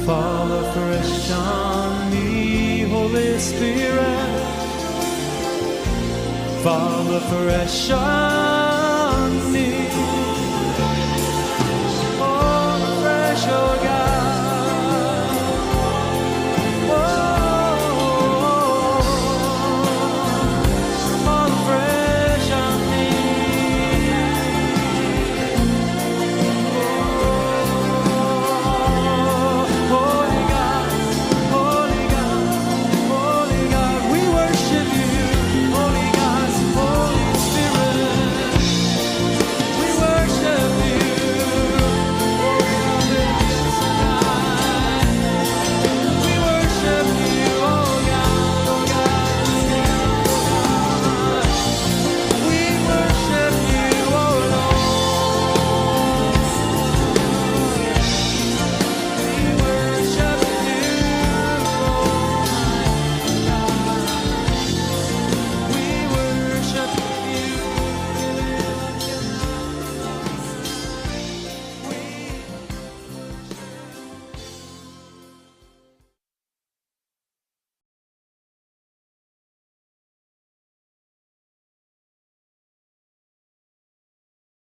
Fall afresh on me, Holy Spirit. Fall afresh on